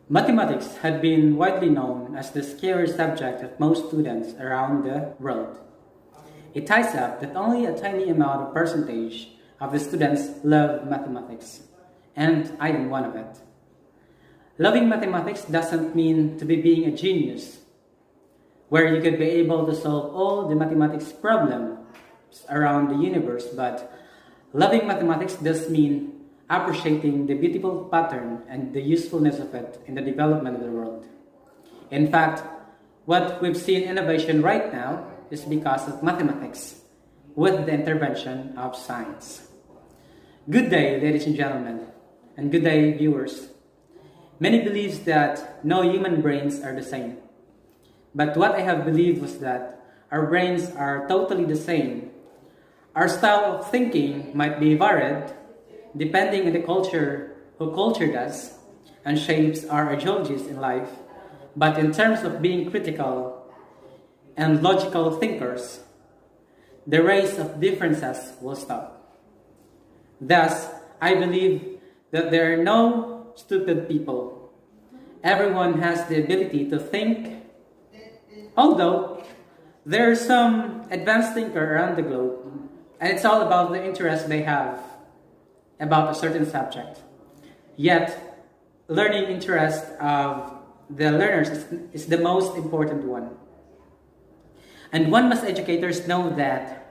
Mathematics had been widely known as the scary subject of most students around the world. It ties up that only a tiny amount of percentage of the students love mathematics, and I am one of it. Loving mathematics doesn't mean to be being a genius, where you could be able to solve all the mathematics problems around the universe, but loving mathematics does mean appreciating the beautiful pattern and the usefulness of it in the development of the world. In fact, what we've seen innovation right now is because of mathematics, with the intervention of science. Good day, ladies and gentlemen, and good day, viewers. Many believes that no human brains are the same. But what I have believed was that our brains are totally the same. Our style of thinking might be varied, depending on the culture who cultured us and shapes our ideologies in life. But in terms of being critical and logical thinkers, the race of differences will stop. Thus, I believe that there are no stupid people. Everyone has the ability to think, although there are some advanced thinkers around the globe, and it's all about the interest they have about a certain subject. Yet, learning interest of the learners is the most important one. And one must educators know that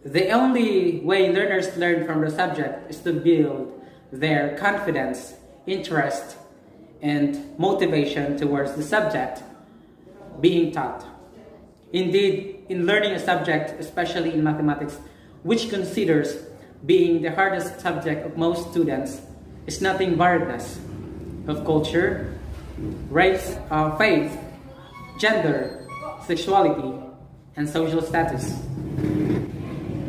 the only way learners learn from the subject is to build their confidence, interest, and motivation towards the subject being taught. Indeed, in learning a subject, especially in mathematics, which considers being the hardest subject of most students, is nothing variedness of culture, race, faith, gender, sexuality, and social status.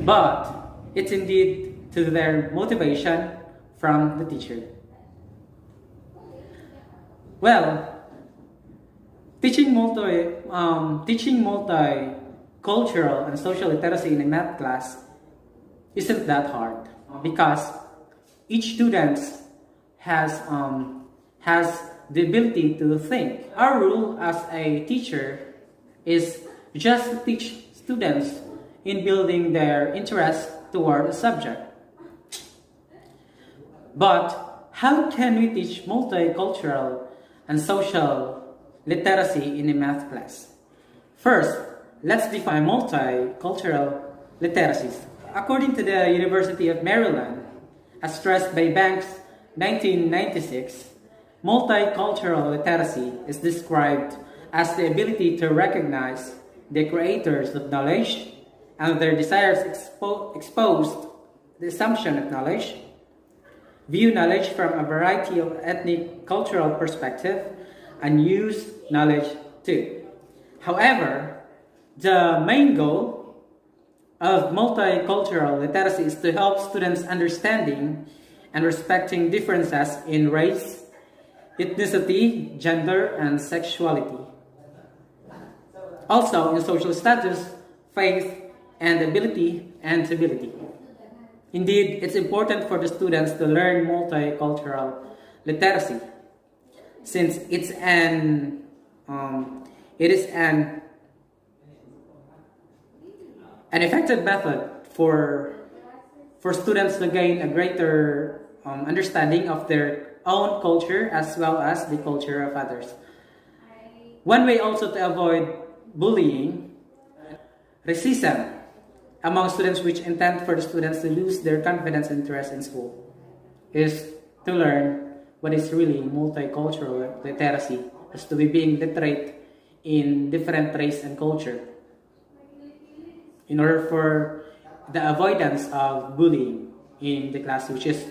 But it's indeed to their motivation from the teacher. Well, teaching multicultural and social literacy in a math class isn't that hard because each student has the ability to think. Our rule as a teacher is just to teach students in building their interest toward a subject. But how can we teach multicultural and social literacy in a math class? First, let's define multicultural literacies. According to the University of Maryland, as stressed by Banks 1996, multicultural literacy is described as the ability to recognize the creators of knowledge and their desires exposed the assumption of knowledge, view knowledge from a variety of ethnic cultural perspective, and use knowledge too. However, the main goal of multicultural literacy is to help students understanding and respecting differences in race, ethnicity, gender, and sexuality. Also in social status, faith, and ability and ability. Indeed, it's important for the students to learn multicultural literacy since it is an effective method for students to gain a greater understanding of their own culture as well as the culture of others. One way also to avoid bullying, racism among students, which intend for the students to lose their confidence and interest in school, is to learn what is really multicultural literacy, is to be being literate in different race and culture, in order for the avoidance of bullying in the class, which is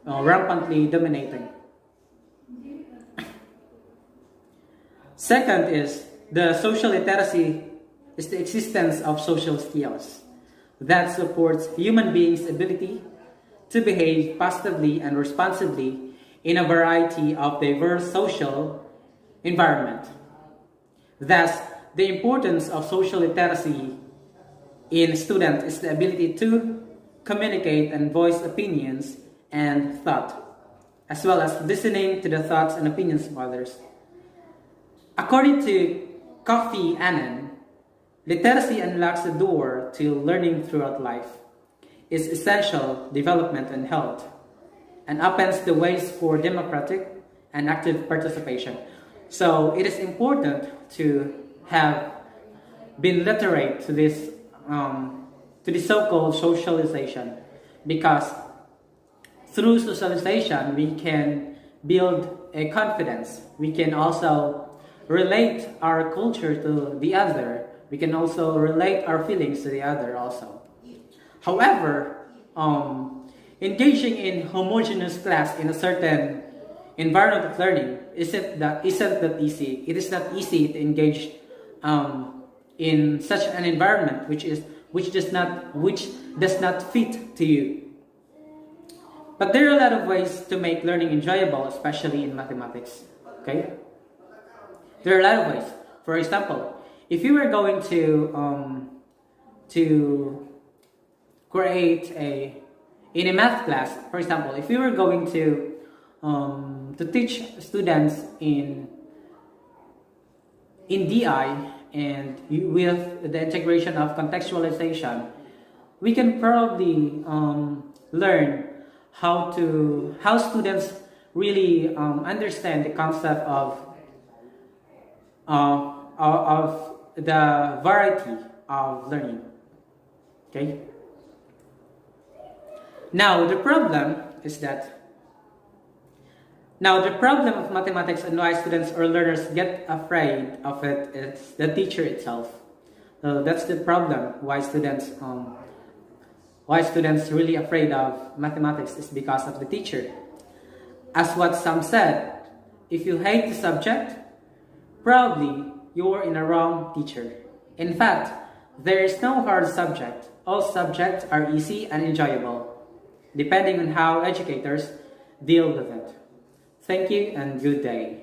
rampantly dominating. Second is the social literacy is the existence of social skills that supports human beings' ability to behave positively and responsibly in a variety of diverse social environment. Thus, the importance of social literacy in students is the ability to communicate and voice opinions and thought as well as listening to the thoughts and opinions of others. According to Kofi Annan, literacy unlocks the door to learning throughout life, is essential development and health, and opens the ways for democratic and active participation. So it is important to have been literate to this so-called socialization, because through socialization we can build a confidence. We can also relate our culture to the other. We can also relate our feelings to the other also. However, engaging in homogeneous class in a certain environment of learning isn't that easy. It is not easy to engage in such an environment which does not fit to you. But there are a lot of ways to make learning enjoyable, especially in mathematics. Okay, there are a lot of ways. For example, if you were going to create in a math class, for example, if you were going to teach students in DI and with the integration of contextualization, we can probably learn how students really understand the concept of the variety of learning. Okay. Now the problem of mathematics and why students or learners get afraid of it is the teacher itself. That's the problem. Why students really afraid of mathematics is because of the teacher. As what some said, if you hate the subject, probably you're in a wrong teacher. In fact, there is no hard subject. All subjects are easy and enjoyable, depending on how educators deal with it. Thank you and good day.